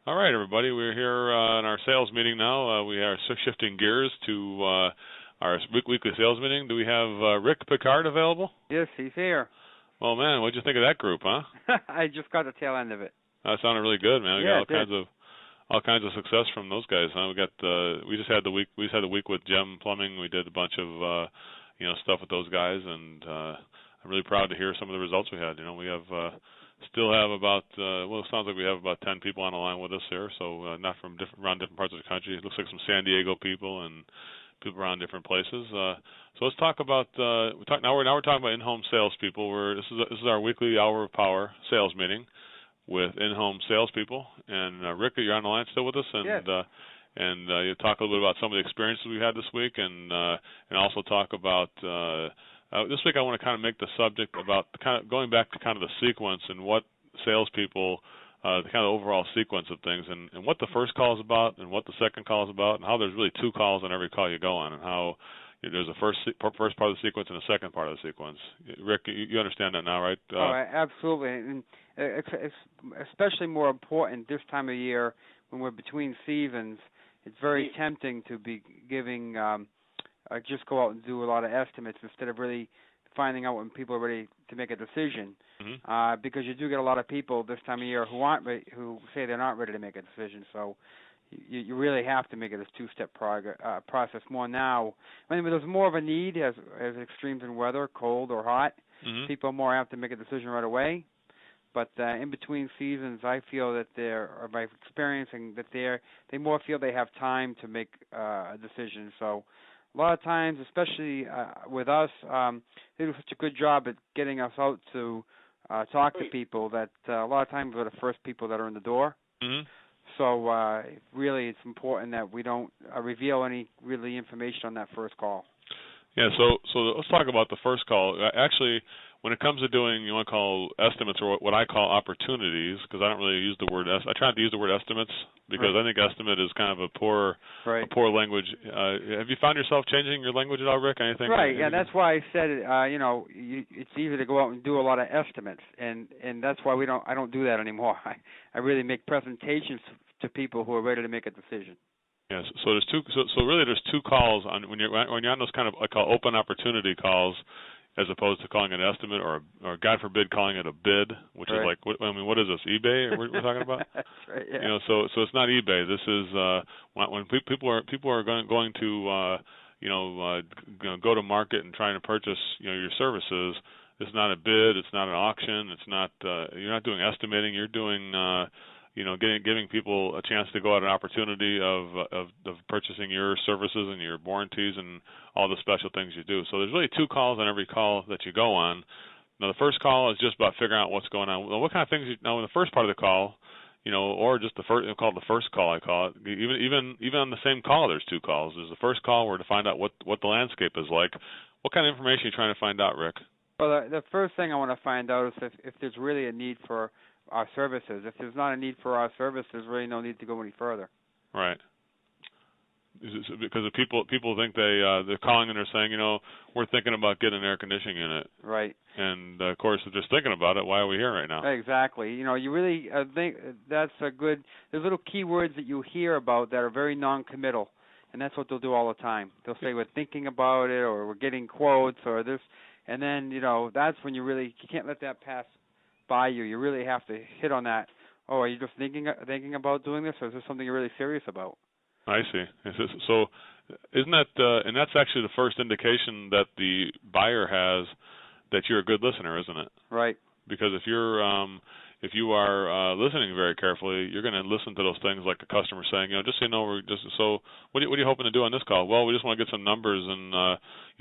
All right, everybody. We're here in our sales meeting now. We are shifting gears to our weekly sales meeting. Do we have Rick Picard available? Yes, he's here. Well, man, what'd you think of that group, huh? I just got the tail end of it. That sounded really good, man. We Yeah, got all kinds of success from those guys, huh? We just had the week with Gem Plumbing. We did a bunch of stuff with those guys, and I'm really proud to hear some of the results we had. We still have about it sounds like we have about 10 people on the line with us here, so not from around different parts of the country. It looks like some San Diego people and people around different places. So let's talk about now we're talking about in-home salespeople. This is our weekly Hour of Power sales meeting with in-home salespeople. And Rick, you're on the line still with us, and yes. You talk a little bit about some of the experiences we had this week, and also talk about. This week I want to kind of make the subject about kind of going back to kind of the sequence and what salespeople, the kind of overall sequence of things, and what the first call is about, and what the second call is about, and how there's really two calls on every call you go on, and how there's a first part of the sequence and a second part of the sequence. Rick, you understand that now, right? Absolutely, and it's especially more important this time of year when we're between seasons. It's very tempting to be giving. Just go out and do a lot of estimates instead of really finding out when people are ready to make a decision. Mm-hmm. Because you do get a lot of people this time of year who say they're not ready to make a decision. So you really have to make it a two-step process more now. I mean, there's more of a need as extremes in weather, cold or hot. Mm-hmm. People more have to make a decision right away. But in between seasons, I feel that by experiencing that they more feel they have time to make a decision. So a lot of times, especially with us, they do such a good job at getting us out to talk to people that a lot of times we're the first people that are in the door. Mm-hmm. So really it's important that we don't reveal any really information on that first call. Yeah, so let's talk about the first call. Actually, when it comes to doing, you want to call estimates or what I call opportunities, because I don't really use the word I try not to use the word estimates because I think estimate is kind of a poor language. Have you found yourself changing your language at all, Rick? Anything? Right. Yeah, that's why I said it. It's easy to go out and do a lot of estimates, and that's why I don't do that anymore. I really make presentations to people who are ready to make a decision. Yes. So there's two. So really, there's two calls on when you're on those kind of I call open opportunity calls, as opposed to calling it an estimate or God forbid calling it a bid, which is like what is this, eBay we're talking about? That's right. Yeah. So it's not eBay. This is when people are going to go to market and trying to purchase your services. It's not a bid. It's not an auction. It's not you're not doing estimating. You're doing giving people a chance to go at an opportunity of purchasing your services and your warranties and all the special things you do. So there's really two calls on every call that you go on. Now the first call is just about figuring out what's going on. Well, what kind of things in the first part of the call, or just the first, call it the first call. I call it. Even on the same call, there's two calls. There's the first call where to find out what the landscape is like. What kind of information are you trying to find out, Rick? Well, the first thing I want to find out is if there's really a need for our services. If there's not a need for our service, there's really no need to go any further. Right. Because people think they're calling and they're saying, we're thinking about getting an air conditioning unit. Right. And of course, if they're thinking about it, why are we here right now? Exactly. You really think that's a good. There's little keywords that you hear about that are very non-committal, and that's what they'll do all the time. They'll say we're thinking about it, or we're getting quotes, or this, and then that's when you can't let that pass by you. You really have to hit on that. Oh, are you just thinking about doing this, or is this something you're really serious about? I see. So, isn't that and that's actually the first indication that the buyer has that you're a good listener, isn't it? Right. Because if you are listening very carefully, you're going to listen to those things like a customer saying, just so you know, what are you hoping to do on this call? Well, we just want to get some numbers, and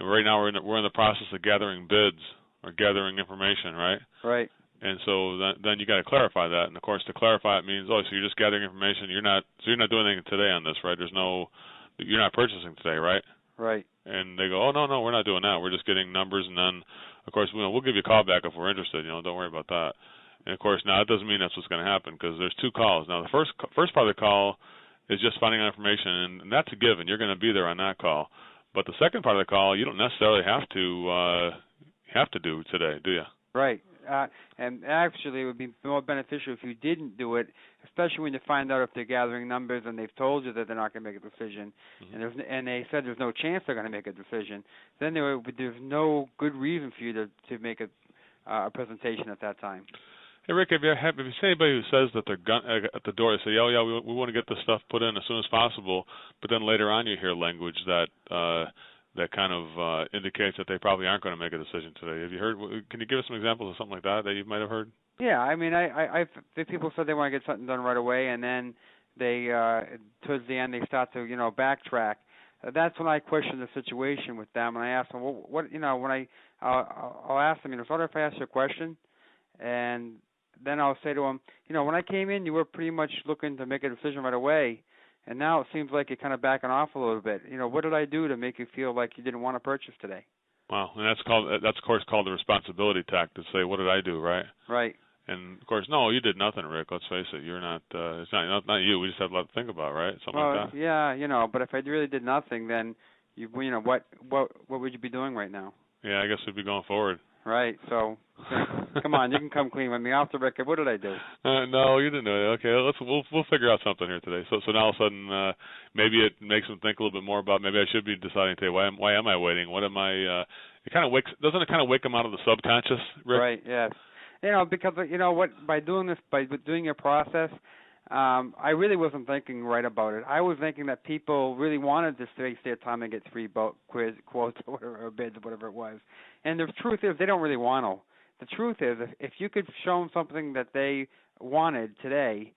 right now we're in the process of gathering bids or gathering information, right? Right. And so then you got to clarify that, and of course to clarify it means so you're just gathering information. You're not doing anything today on this, right? You're not purchasing today, right? Right. And they go, oh no, we're not doing that. We're just getting numbers, and then of course we'll give you a call back if we're interested. Don't worry about that. And of course now that doesn't mean that's what's going to happen because there's two calls. Now the first part of the call is just finding out information, and that's a given. You're going to be there on that call. But the second part of the call you don't necessarily have to do today, do you? Right. and actually it would be more beneficial if you didn't do it, especially when you find out if they're gathering numbers and they've told you that they're not going to make a decision, and they said there's no chance they're going to make a decision. Then there's no good reason for you to make a presentation at that time. Hey Rick, have you seen anybody who says that they're at the door? They say, "Oh yeah, we want to get this stuff put in as soon as possible," but then later on you hear language that kind of indicates that they probably aren't going to make a decision today. Have you heard? Can you give us some examples of something like that you might have heard? Yeah, I mean, the people said they want to get something done right away, and then they towards the end they start to backtrack. That's when I question the situation with them, and I ask them, well, what when I'll ask them, what if I ask you a question, and then I'll say to them, when I came in, you were pretty much looking to make a decision right away, and now it seems like you're kind of backing off a little bit. What did I do to make you feel like you didn't want to purchase today? Wow, and that's of course called the responsibility tact, to say, what did I do, right? Right. And of course, no, you did nothing, Rick. Let's face it, you're not. It's not you. We just have a lot to think about, right? Something like that. Yeah, but if I really did nothing, then what would you be doing right now? Yeah, I guess we'd be going forward. Right. So, come on, you can come clean with me off the record. What did I do? No, you didn't do it. Okay, we'll figure out something here today. So now all of a sudden, maybe it makes them think a little bit more about, maybe I should be deciding today. Why am I waiting? What am I? Doesn't it kind of wake them out of the subconscious, Rick? Right. Yes. Because by doing your process, I really wasn't thinking right about it. I was thinking that people really wanted to waste their time and get free quotes or whatever, or bids or whatever it was. And the truth is, they don't really want to. The truth is, if you could show them something that they wanted today,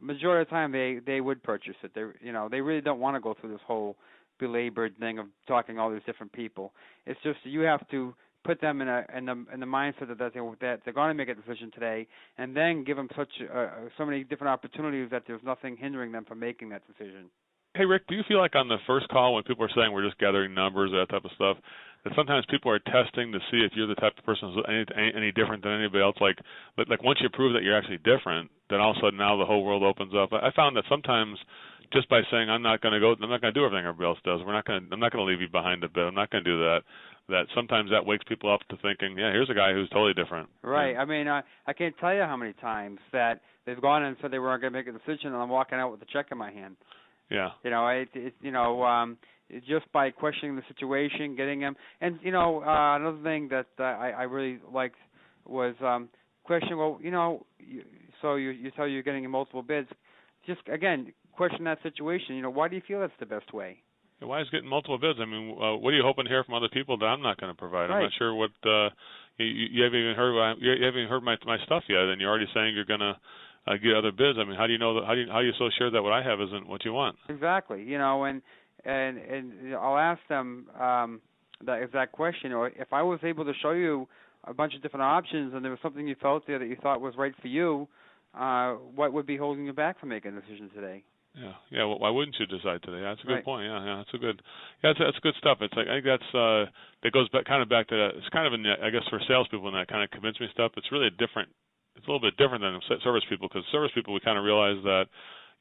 majority of the time they would purchase it. They really don't want to go through this whole belabored thing of talking to all these different people. It's just you have to put them in the mindset that they're going to make a decision today, and then give them so many different opportunities that there's nothing hindering them from making that decision. Hey Rick, do you feel like on the first call when people are saying we're just gathering numbers or that type of stuff, that sometimes people are testing to see if you're the type of person who's any different than anybody else? Like once you prove that you're actually different, then all of a sudden now the whole world opens up. I found that sometimes just by saying I'm not going to do everything everybody else does. I'm not going to leave you behind a bit. I'm not going to do that. That sometimes that wakes people up to thinking, yeah, here's a guy who's totally different. Right. I mean, I can't tell you how many times that they've gone and said they weren't going to make a decision, and I'm walking out with a check in my hand. Yeah. Just by questioning the situation, getting them, and another thing that I really liked was questioning. Well, so you tell you're getting multiple bids. Just again, question that situation. Why do you feel that's the best way? Why is getting multiple bids? I mean, what are you hoping to hear from other people that I'm not going to provide? Right. I'm not sure what you haven't even heard my stuff yet, and you're already saying you're going to get other bids. I mean, how do you know that? How are you so sure that what I have isn't what you want? Exactly. And I'll ask them that exact question. Or if I was able to show you a bunch of different options, and there was something you felt there that you thought was right for you, what would be holding you back from making a decision today? Yeah. Well, why wouldn't you decide today? That's a good right. point. Yeah, that's a good. Yeah, that's good stuff. It's like I think that goes back back to that. It's kind of I guess for salespeople and that kind of convince me stuff. It's really different. It's a little bit different than service people, because service people we kind of realize that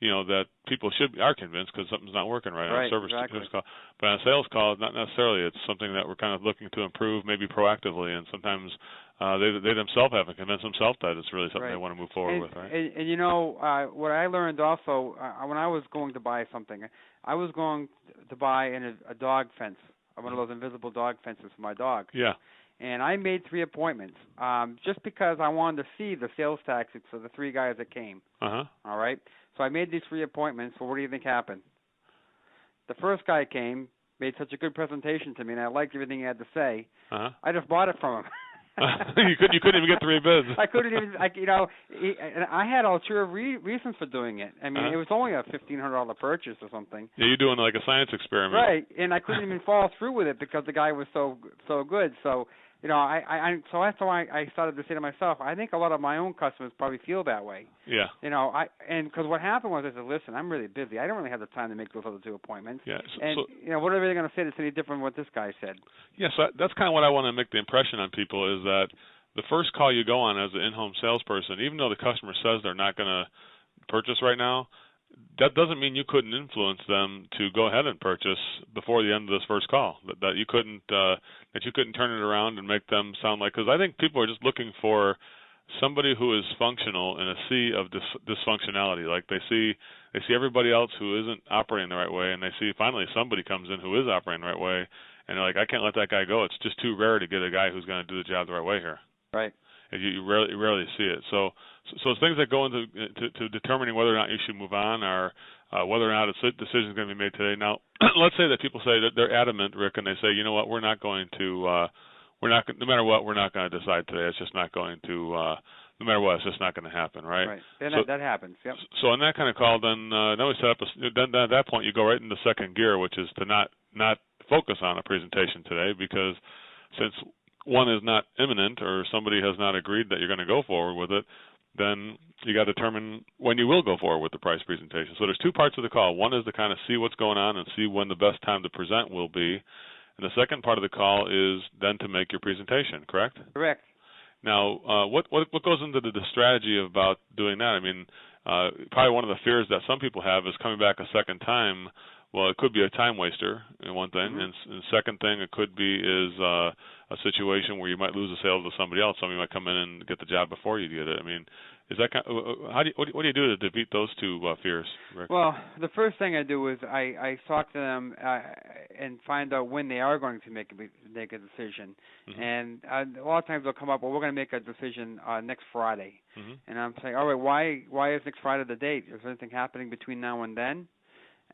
that people are convinced because something's not working right on a service call. But on a sales call, not necessarily. It's something that we're kind of looking to improve, maybe proactively, and sometimes they themselves haven't convinced themselves that it's really something they want to move forward with, right? And what I learned also when I was going to buy something, I was going to buy a dog fence, one of those invisible dog fences for my dog. Yeah. And I made 3 appointments just because I wanted to see the sales tactics of the 3 guys that came. Uh-huh. All right? So I made these 3 appointments. Well, what do you think happened? The first guy came, made such a good presentation to me, and I liked everything he had to say. Uh-huh. I just bought it from him. You couldn't even get 3 bids. I couldn't even, and I had ulterior reasons for doing it. I mean, It was only a $1,500 purchase or something. Yeah, you're doing like a science experiment. Right, and I couldn't even follow through with it because the guy was so good. So, so that's why I started to say to myself, I think a lot of my own customers probably feel that way. Yeah. Because what happened was I said, listen, I'm really busy. I don't really have the time to make those other 2 appointments. Yeah. What are they going to say that's any different than what this guy said? Yeah, so that's kind of what I want to make the impression on people is that the first call you go on as an in-home salesperson, even though the customer says they're not going to purchase right now, that doesn't mean you couldn't influence them to go ahead and purchase before the end of this first call. That you couldn't turn it around and make them sound like, because I think people are just looking for somebody who is functional in a sea of dysfunctionality. Like they see everybody else who isn't operating the right way, and they see finally somebody comes in who is operating the right way, and they're like, I can't let that guy go. It's just too rare to get a guy who's going to do the job the right way here. Right. You rarely see it. So things that go into to determining whether or not you should move on, or whether or not a decision is going to be made today. Now, let's say that people say that they're adamant, Rick, and they say, you know what, we're not going to, no matter what, we're not going to decide today. It's just not going to, no matter what, it's just not going to happen, right? Right. Then that happens. Yep. So on that kind of call, then we set up. Then at that point, you go right into second gear, which is to not focus on a presentation today, because since one is not imminent, or somebody has not agreed that you're going to go forward with it, then you got to determine when you will go forward with the price presentation. So there's two parts of the call. One is to kind of see what's going on and see when the best time to present will be. And the second part of the call is then to make your presentation, correct? Correct. Now, what goes into the strategy about doing that? I mean, probably one of the fears that some people have is coming back a second time. Well, it could be a time waster, one thing, and second thing it could be is a situation where you might lose a sale to somebody else. Somebody might come in and get the job before you get it. I mean, is that what do you do to defeat those two fears, Rick? Well, the first thing I do is I talk to them and find out when they are going to make a decision. And a lot of times they'll come up, well, we're going to make a decision next Friday. And I'm saying, all right, why is next Friday the date? Is there anything happening between now and then?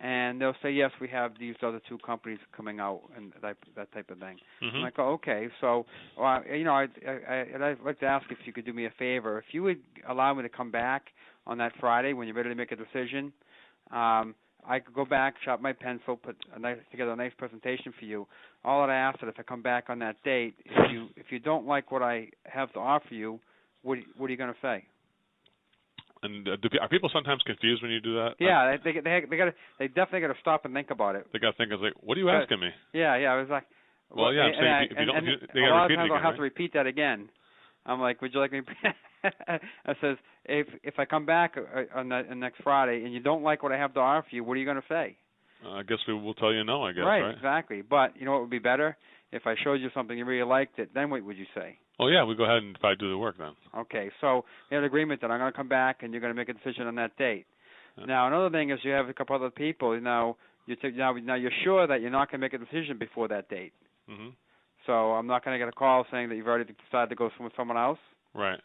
And they'll say, yes, we have these other two companies coming out, and that type of thing. I'm like, oh, okay. So, I'd like to ask if you could do me a favor. If you would allow me to come back on that Friday when you're ready to make a decision, I could go back, sharpen my pencil, put together a nice presentation for you. All that I ask is if I come back on that date, if you don't like what I have to offer you, what are you going to say? And are people sometimes confused when you do that? Yeah, they definitely got to stop and think about it. They got to think, like, what are you asking me? Yeah, I was like, well, yeah, I'm saying if you don't, they got to repeat it again. A lot of times I'll have to repeat that again. I'm like, would you like me? I says, if I come back on next Friday and you don't like what I have to offer you, what are you going to say? I guess we will tell you no. I guess. Right, exactly. But you know what would be better? If I showed you something you really liked it, then what would you say? Oh, yeah, we go ahead and probably do the work then. Okay, so we have an agreement that I'm going to come back and you're going to make a decision on that date. Yeah. Now, another thing is you have a couple other people. Now you're sure that you're not going to make a decision before that date. So I'm not going to get a call saying that you've already decided to go with someone else. Right.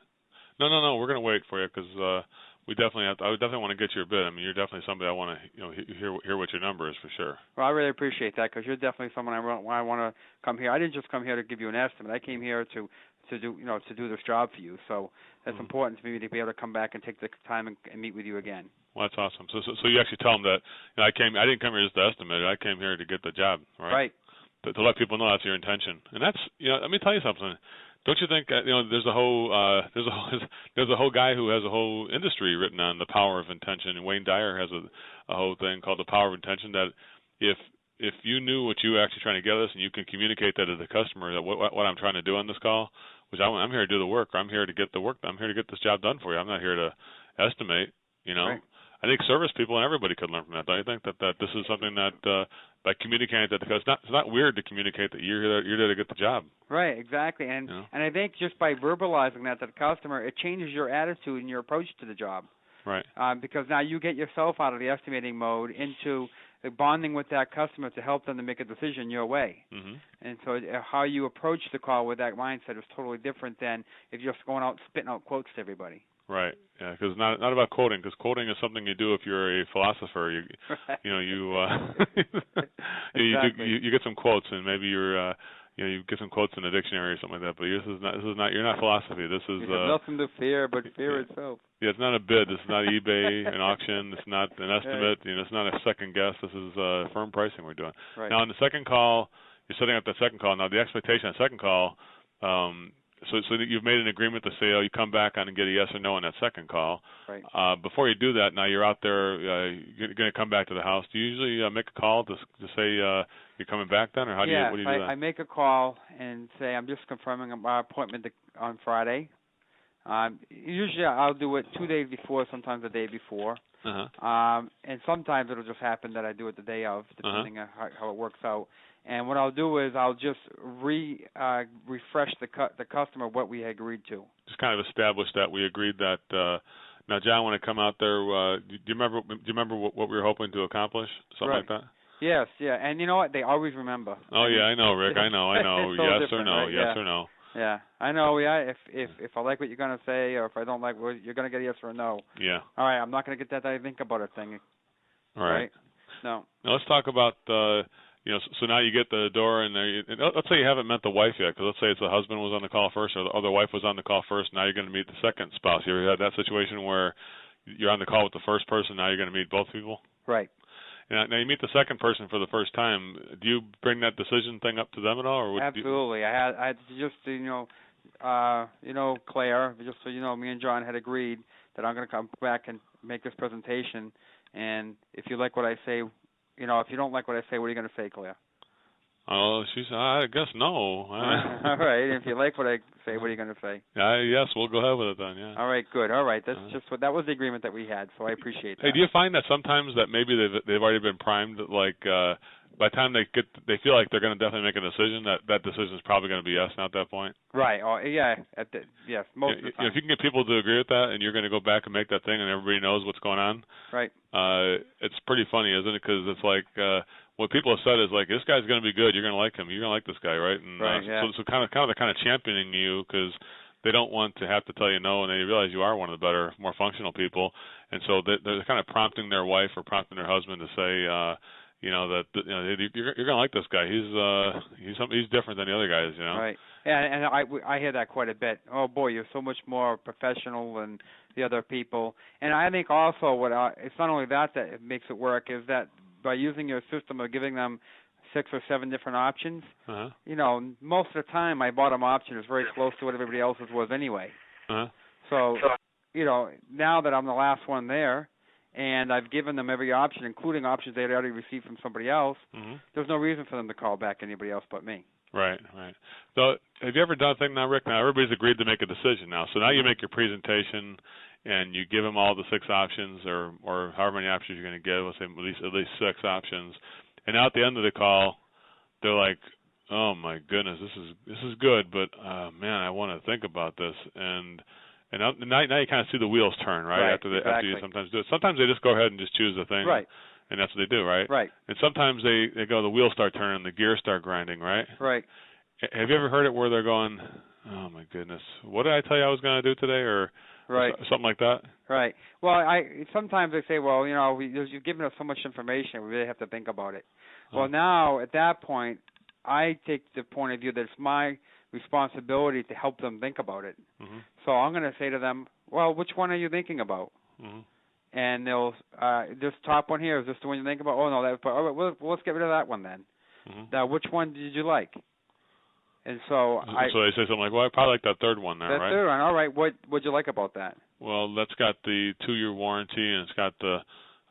No. We're going to wait for you because we definitely have. I would definitely want to get your bid. I mean, you're definitely somebody I want to hear what your number is for sure. Well, I really appreciate that because you're definitely someone I want to come here. I didn't just come here to give you an estimate. I came here to do this job for you. So that's important to me to be able to come back and take the time and meet with you again. Well, that's awesome. So you actually tell them that I didn't come here just to estimate it. I came here to get the job, right? Right. To let people know that's your intention. And that's let me tell you something. Don't you think there's a whole guy who has a whole industry written on the power of intention, and Wayne Dyer has a whole thing called the power of intention, that if you knew what you were actually trying to get us and you can communicate that to the customer, that what I'm trying to do on this call, which I'm here to do the work, I'm here to get the work, I'm here to get this job done for you. I'm not here to estimate, Right. I think service people and everybody could learn from that. Don't you think that this is something that by communicating that, because it's not weird to communicate that you're there to get the job. Right, exactly. And I think just by verbalizing that to the customer, it changes your attitude and your approach to the job. Right. Because now you get yourself out of the estimating mode into bonding with that customer to help them to make a decision your way. And so how you approach the call with that mindset is totally different than if you're just going out spitting out quotes to everybody. Right. Yeah, because not about quoting, because quoting is something you do if you're a philosopher. You get some quotes, and maybe you get some quotes in a dictionary or something like that. But this is not you're not philosophy. This is nothing to fear but fear itself. Yeah, it's not a bid. This is not eBay, an auction. It's not an estimate. It's not a second guess. This is firm pricing we're doing. Right. Now, on the second call, you're setting up the second call. Now, the expectation on the second call. So you've made an agreement to say, you come back on and get a yes or no on that second call. Right. Before you do that, now you're out there, you're going to come back to the house. Do you usually make a call to say you're coming back then, or what do you do that? I make a call and say I'm just confirming our appointment on Friday. Usually I'll do it 2 days before, sometimes the day before. And sometimes it'll just happen that I do it the day of, depending on how it works out. And what I'll do is I'll just refresh the customer what we agreed to. Just kind of establish that we agreed that. Now, John, when I come out there, do you remember what we were hoping to accomplish? Something like that. Yes, yeah, and you know what? They always remember. Oh yeah, I know, Rick. I know. So yes different, or no. right? Yes or no. Yeah, I know. Yeah, if I like what you're gonna say, or if I don't like what you're gonna get a yes or a no. Yeah. All right, I'm not gonna get that I think about it thing. All right. No. Now let's talk about so now you get to the door and let's say you haven't met the wife yet, because let's say it's the husband was on the call first or the wife was on the call first. Now you're going to meet the second spouse. You ever had that situation where you're on the call with the first person, now you're going to meet both people? Right. Now you meet the second person for the first time. Do you bring that decision thing up to them at all? Or Absolutely. I had to just Claire, just so you know, me and John had agreed that I'm going to come back and make this presentation, and if you like what I say, if you don't like what I say, what are you going to say, Claire? Oh, she said, I guess no. All right. If you like what I say, what are you going to say? Yes, we'll go ahead with it then. Yeah. All right. Good. All right. That's that was the agreement that we had. So I appreciate that. Hey, do you find that sometimes that maybe they've already been primed? Like by the time they feel like they're going to definitely make a decision. That decision is probably going to be yes now at that point. Right. Oh, yeah. Yes. Most of the time. If you can get people to agree with that, and you're going to go back and make that thing, and everybody knows what's going on. Right. It's pretty funny, isn't it? Because it's like what people have said is like, this guy's going to be good. You're going to like him. You're going to like this guy, right? And right. Yeah. So kind of they're kind of championing you because they don't want to have to tell you no, and they realize you are one of the better, more functional people, and so they're kind of prompting their wife or prompting their husband to say, that you're going to like this guy. He's different than the other guys, Right. Yeah, and I hear that quite a bit. Oh boy, you're so much more professional than the other people. And I think also it's not only that it makes it work, is that by using your system of giving them 6 or 7 different options, most of the time my bottom option is very close to what everybody else's was anyway. So, now that I'm the last one there, and I've given them every option, including options they had already received from somebody else, there's no reason for them to call back anybody else but me. Right. So have you ever done a thing now, Rick? Now everybody's agreed to make a decision now. So now you make your presentation and you give them all the 6 options or however many options you're going to give. Let's say at least 6 options. And now at the end of the call, they're like, "Oh my goodness, this is good, but man, I want to think about this." And now you kind of see the wheels turn, right? After you sometimes do it. Sometimes they just go ahead and just choose the thing. Right. And that's what they do, right? Right. And sometimes the wheels start turning, the gears start grinding, right? Right. Have you ever heard it where they're going, "Oh my goodness, what did I tell you I was going to do today?" or something like that? Right. Well, sometimes they say, "Well, you've given us so much information, we really have to think about it." Well, now at that point, I take the point of view that it's my responsibility to help them think about it. So I'm going to say to them, "Well, which one are you thinking about?" And they'll, this top one here, is this the one you think about? Oh, no, all right, well, let's get rid of that one then. Now, which one did you like? And so they say something like, "Well, I probably like that third one there, right?" That third one, all right. What'd you like about that? Well, that's got the 2-year warranty, and it's got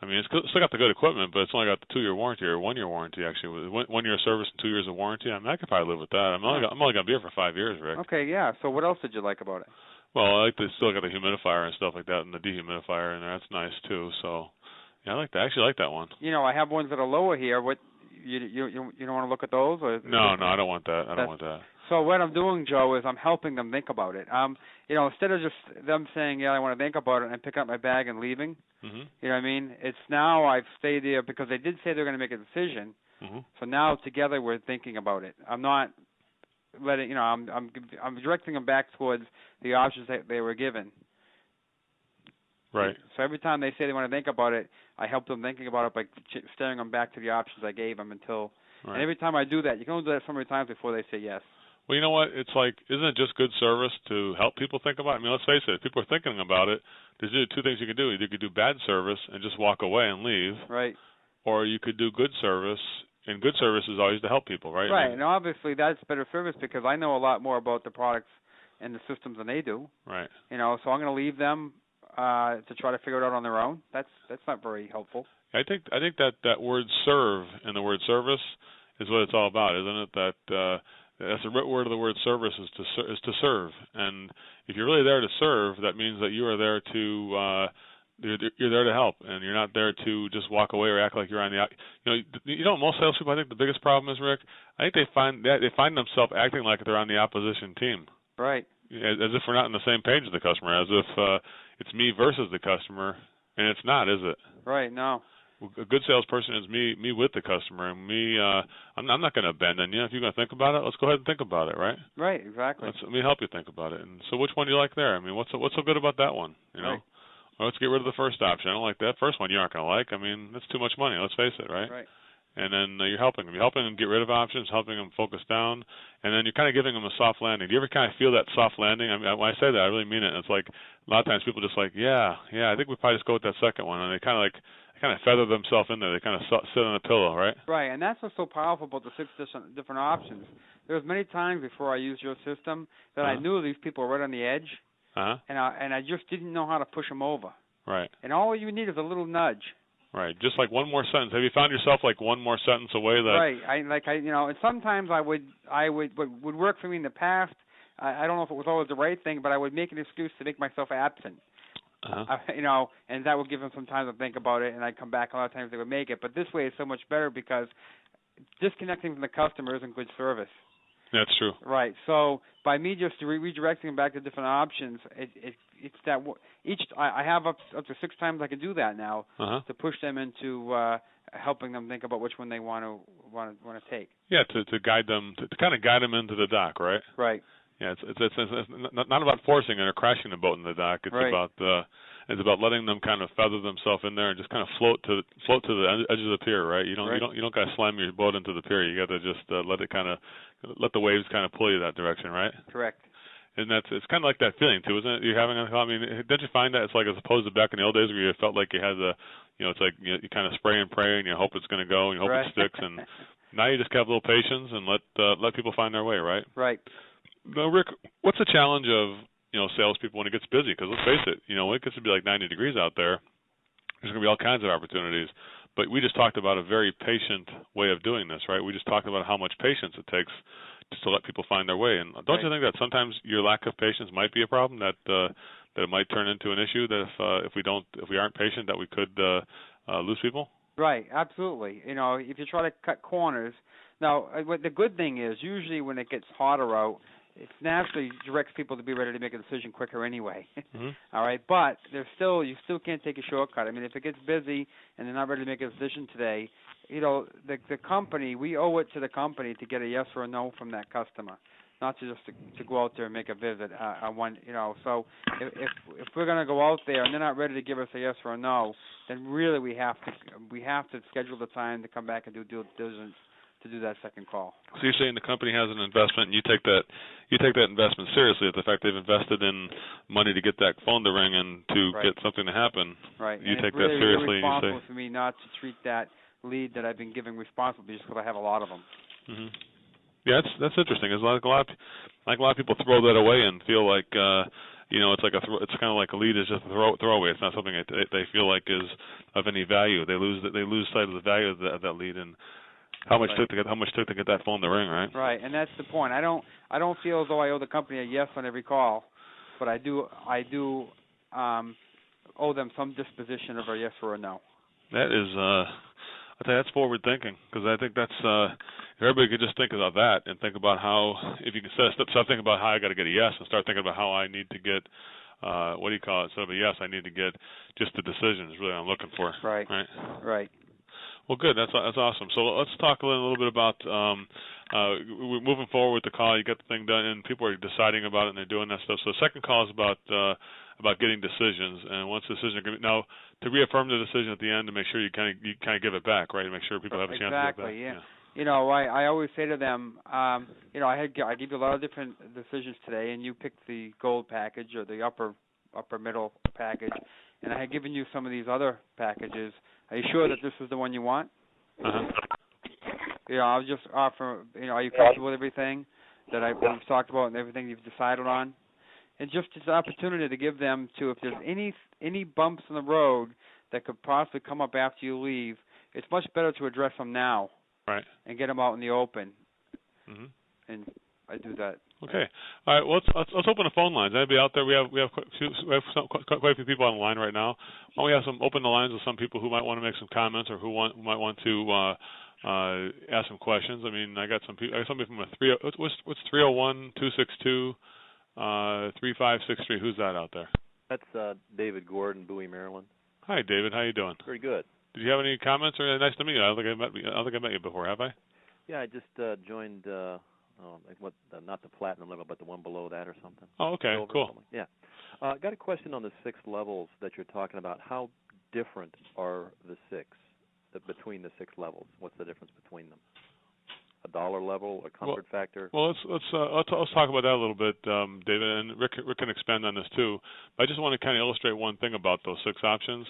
it's still got the good equipment, but it's only got the 2-year warranty or 1-year warranty actually. 1 year of service and 2 years of warranty. I could probably live with that. I'm only going to be here for 5 years, Rick. Okay, yeah. So what else did you like about it? Well, I like still got the humidifier and stuff like that, and the dehumidifier in there. That's nice too. So, yeah, I actually like that one. I have ones that are lower here. What you don't want to look at those? Or no, I don't want that. I don't want that. So what I'm doing, Joe, is I'm helping them think about it. Instead of just them saying, "Yeah, I want to think about it," and picking up my bag and leaving. You know what I mean? It's now I've stayed there because they did say they're going to make a decision. So now together we're thinking about it. I'm not letting I'm directing them back towards the options that they were given. Right. So every time they say they want to think about it, I help them thinking about it by steering them back to the options I gave them until. Right. And every time I do that, you can only do that so many times before they say yes. Well, you know what? It's like, isn't it just good service to help people think about it? I mean, let's face it. If people are thinking about it, there's 2 things you can do. Either you could do bad service and just walk away and leave. Right. Or you could do good service, and good service is always to help people, right? Right, and obviously that's better service because I know a lot more about the products and the systems than they do. Right. So I'm going to leave them to try to figure it out on their own. That's not very helpful. I think that word serve and the word service is what it's all about, isn't it? That's the root word of the word service is to serve. And If you're really there to serve, that means that you are there to you're there to help, and you're not there to just walk away or act like you're on the. Most salespeople. I think the biggest problem is, Rick. I think they find themselves acting like they're on the opposition team. Right. As if we're not on the same page as the customer. As if it's me versus the customer, and it's not, is it? Right. No. A good salesperson is me with the customer, and me. I'm not going to abandon you. If you're going to think about it, let's go ahead and think about it, right? Right. Exactly. Let me help you think about it. And so, which one do you like there? I mean, what's so good about that one? Right. Well, let's get rid of the first option. I don't like that first one. You aren't going to like. I mean, that's too much money. Let's face it, right? Right. And then you're helping them. You're helping them get rid of options, helping them focus down, and then you're kind of giving them a soft landing. Do you ever kind of feel that soft landing? I mean, when I say that, I really mean it. It's like a lot of times people just like, yeah, I think we probably just go with that second one, and they kind of feather themselves in there. They kind of sit on a pillow, right? Right, and that's what's so powerful about the 6 different options. There was many times before I used your system that I knew these people were right on the edge, and I just didn't know how to push them over. Right. And all you need is a little nudge. Right, just like one more sentence. Have you found yourself like one more sentence away that? Right, and sometimes I would work for me in the past. I don't know if it was always the right thing, but I would make an excuse to make myself absent. And that would give them some time to think about it, and I'd come back. A lot of times they would make it, but this way is so much better because disconnecting from the customer isn't good service. That's true. Right. So by me just redirecting them back to different options, it's that I have up to 6 times I can do that now to push them into helping them think about which one they want to take. Yeah, to guide them, to kind of guide them into the dock, right? Right. Yeah, it's not about forcing it or crashing the boat in the dock. It's about letting them kind of feather themselves in there and just kind of float to the edge of the pier, right? You don't got to slam your boat into the pier. You got to just let the waves kind of pull you that direction, right? Correct. And it's kind of like that feeling too, isn't it? You're having I mean, don't you find that it's like as opposed to back in the old days where you felt like you had it's like you kind of spray and pray and you hope it's going to go and you hope it sticks, and now you just have a little patience and let people find their way, right? Right. Now, Rick, what's the challenge of salespeople when it gets busy? Because let's face it, when it gets to be like 90 degrees out there, there's going to be all kinds of opportunities. But we just talked about a very patient way of doing this, right? We just talked about how much patience it takes just to let people find their way. And don't you think that sometimes your lack of patience might be a problem, that it might turn into an issue, that if we aren't patient, that we could lose people? Right, absolutely. If you try to cut corners. Now, the good thing is usually when it gets hotter out, it naturally directs people to be ready to make a decision quicker anyway. All right, but you still can't take a shortcut. I mean, if it gets busy and they're not ready to make a decision today, the company, we owe it to the company to get a yes or a no from that customer, not to go out there and make a visit. So if we're going to go out there and they're not ready to give us a yes or a no, then really we have to schedule the time to come back and do due diligence to do that second call. So you're saying the company has an investment, and you take that investment seriously. The fact they've invested in money to get that phone to ring and to get something to happen. Right. You and take really, that seriously. It's responsible for me not to treat that lead that I've been giving responsibly just because I have a lot of them. Yeah, that's interesting. It's like a lot of people throw that away and feel like it's kind of like a lead is just a throwaway. It's not something they feel like is of any value. They lose sight of the value of that lead and how much took to get that phone to ring, right? Right, and that's the point. I don't feel as though I owe the company a yes on every call, but I do owe them some disposition of a yes or a no. That is, I think that's forward thinking, because I think that's if everybody could just think about that and think about how, if you can start thinking about how I got to get a yes and start thinking about how I need to get instead of a yes, I need to get just the decision is really what I'm looking for. Right. Well, good. That's awesome. So let's talk a little bit about we're moving forward with the call. You get the thing done, and people are deciding about it, and they're doing that stuff. So the second call is about getting decisions, and once decisions are now to reaffirm the decision at the end to make sure you kind of give it back, right? To make sure people have a chance to give it back. Exactly. Yeah. I always say to them, I give you a lot of different decisions today, and you pick the gold package or the upper middle package, and I had given you some of these other packages. Are you sure that this is the one you want? I'll just offer, are you comfortable with everything that we've talked about and everything you've decided on? And just as an opportunity to give them if there's any bumps in the road that could possibly come up after you leave, it's much better to address them now. Right. And get them out in the open. And I do that Okay. All right. Well, let's open the phone lines. Anybody out there? We have quite a few people on the line right now. Why don't we have open the lines with some people who might want to make some comments or who might want to ask some questions. I mean, I got some people. I got somebody from what's 301-262-3563. Who's that out there? That's David Gordon, Bowie, Maryland. Hi, David. How you doing? Very good. Did you have any comments? Or nice to meet you. I don't think I met you before, have I? Yeah, I just joined. Not the platinum level, but the one below that or something. Oh, okay, cool. Yeah. Got a question on the 6 levels that you're talking about. How different are the 6 between the 6 levels? What's the difference between them? A dollar level, a comfort factor? Well, let's talk about that a little bit, David, and Rick can expand on this too. But I just want to kind of illustrate one thing about those 6 options.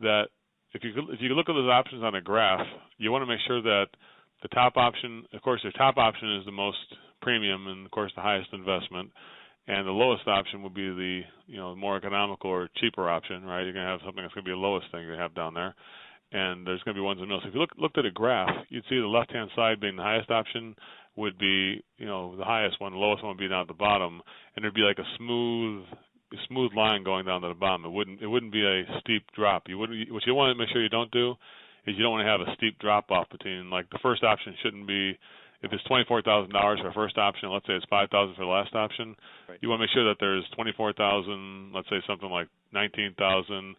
That if you look at those options on a graph, you want to make sure that the top option, of course, your top option is the most premium and, of course, the highest investment, and the lowest option would be the more economical or cheaper option, right? You're going to have something that's going to be the lowest thing you have down there, and there's going to be ones in the middle. So if you looked at a graph, you'd see the left-hand side being the highest option would be the highest one, the lowest one would be down at the bottom, and there'd be like a smooth line going down to the bottom. It wouldn't be a steep drop. What you want to make sure you don't do is you don't want to have a steep drop off between, like, the first option shouldn't be, if it's $24,000 for the first option, let's say it's $5,000 for the last option. Right. You want to make sure that there's $24,000, let's say something like $19,000,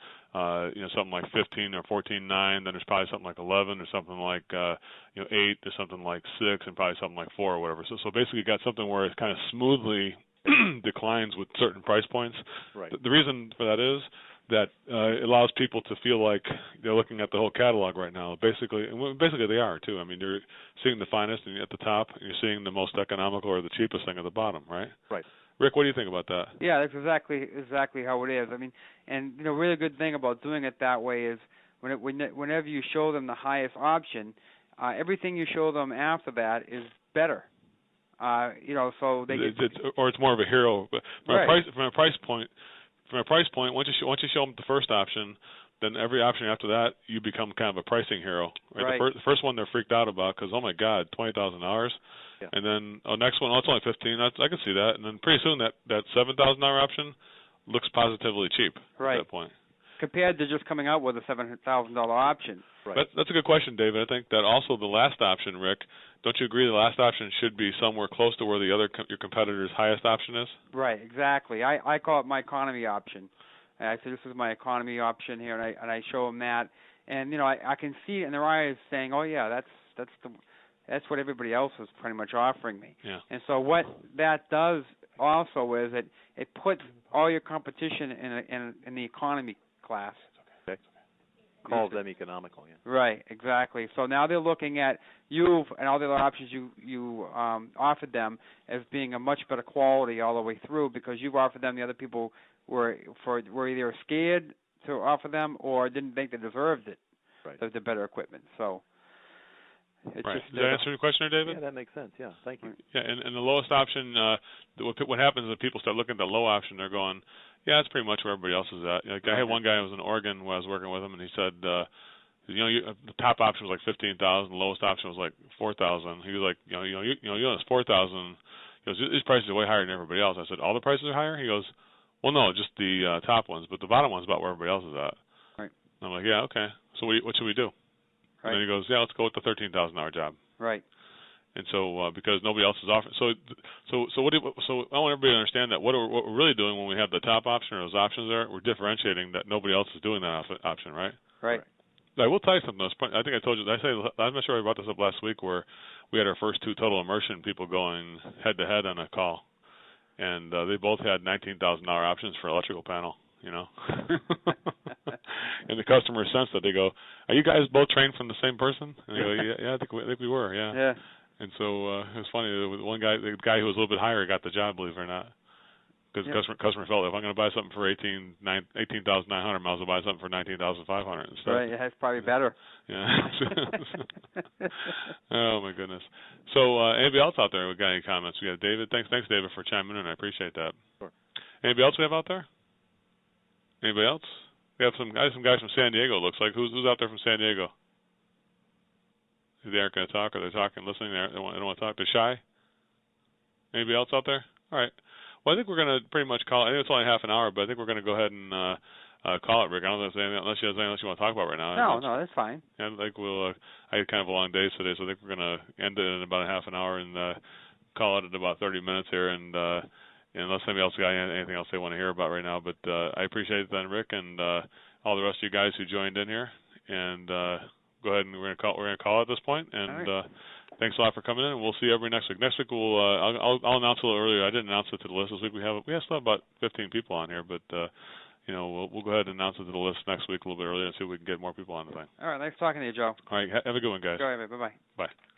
something like 15 or 14.9. Then there's probably something like 11 or something like 8 or something like 6 and probably something like 4 or whatever. So basically you got something where it kind of smoothly declines with certain price points. Right. The reason for that is that it allows people to feel like they're looking at the whole catalog right now. Basically they are too. I mean, you're seeing the finest at the top, and you're seeing the most economical or the cheapest thing at the bottom, right? Right. Rick, what do you think about that? Yeah, that's exactly how it is. I mean, and really good thing about doing it that way is whenever you show them the highest option, everything you show them after that is better. So they or it's more of a hero. But from a price point, once you show them the first option, then every option after that, you become kind of a pricing hero. Right? The first one they're freaked out about because, oh my God, $20,000. Yeah. And then next one, it's only $15,000. I can see that. And then pretty soon that $7,000 option looks positively cheap at that point. Compared to just coming out with a $7,000 option. Right. That's a good question, David. I think that also the last option, Rick, don't you agree the last option should be somewhere close to where your competitor's highest option is? Right, exactly. I call it my economy option. And I say this is my economy option here, and I show them that, and I can see it in their eyes saying, oh yeah, that's what everybody else is pretty much offering me. Yeah. And so what that does also is it puts all your competition in the economy class. Okay. Calls them economical, yeah. Right, exactly. So now they're looking at you and all the other options you offered them as being a much better quality all the way through because you've offered them the other people were either scared to offer them or didn't think they deserved it. Right. The better equipment. So it's right. Does that answer your question there, David? Yeah, that makes sense. Yeah, thank you. Yeah, and the lowest option, what happens is people start looking at the low option, they're going, yeah, that's pretty much where everybody else is at. I had one guy who was in Oregon when I was working with him, and he said, the top option was like $15,000, the lowest option was like $4,000. He was like, it's $4,000. He goes, these prices are way higher than everybody else. I said, all the prices are higher? He goes, well, no, just the top ones, but the bottom one's about where everybody else is at. Right. And I'm like, yeah, okay. So what should we do? Right. And then he goes, yeah, let's go with the $13,000 job. Right. And so because nobody else is offering, so I want everybody to understand that what we're really doing when we have the top option or those options there, we're differentiating that nobody else is doing that option, right? Right. I will tell you something. I think I told you. I'm not sure I brought this up last week where we had our first 2 total immersion people going head to head on a call, and they both had $19,000 options for electrical panel. And the customer sensed that. They go, "Are you guys both trained from the same person?" And they go, "Yeah, I think we were, yeah." Yeah. And so it was funny. One guy, the guy who was a little bit higher, got the job, believe it or not, because the customer felt if I'm going to buy something for $18,900, I'll buy something for $19,500 instead. Right, that's probably better. Yeah. Oh my goodness. So anybody else out there? We got any comments? We got David. Thanks, David, for chiming in. I appreciate that. Sure. Anybody else we have out there? Anybody else? We have some guys from San Diego. Looks like who's out there from San Diego? They aren't going to talk, or they're talking, listening. They don't want to talk. They're shy. Anybody else out there? All right. Well, I think we're going to pretty much call it. I think it's only half an hour, but I think we're going to go ahead and call it, Rick. I don't know if there's anything, unless you have anything else you want to talk about right now. No, that's fine. I think we'll. I had kind of a long day today, so I think we're going to end it in about a half an hour and call it at about 30 minutes here. And unless anybody else got anything else they want to hear about right now, but I appreciate it then, Rick, and all the rest of you guys who joined in here. And go ahead and we're going to call it at this point. And right. thanks a lot for coming in. And we'll see you every next week. Next week we'll I'll announce a little earlier. I didn't announce it to the list this week. We still have about 15 people on here, but we'll go ahead and announce it to the list next week a little bit earlier and see if we can get more people on the thing. All right. Nice talking to you, Joe. All right. Have a good one, guys. Go ahead. Bye-bye. Bye.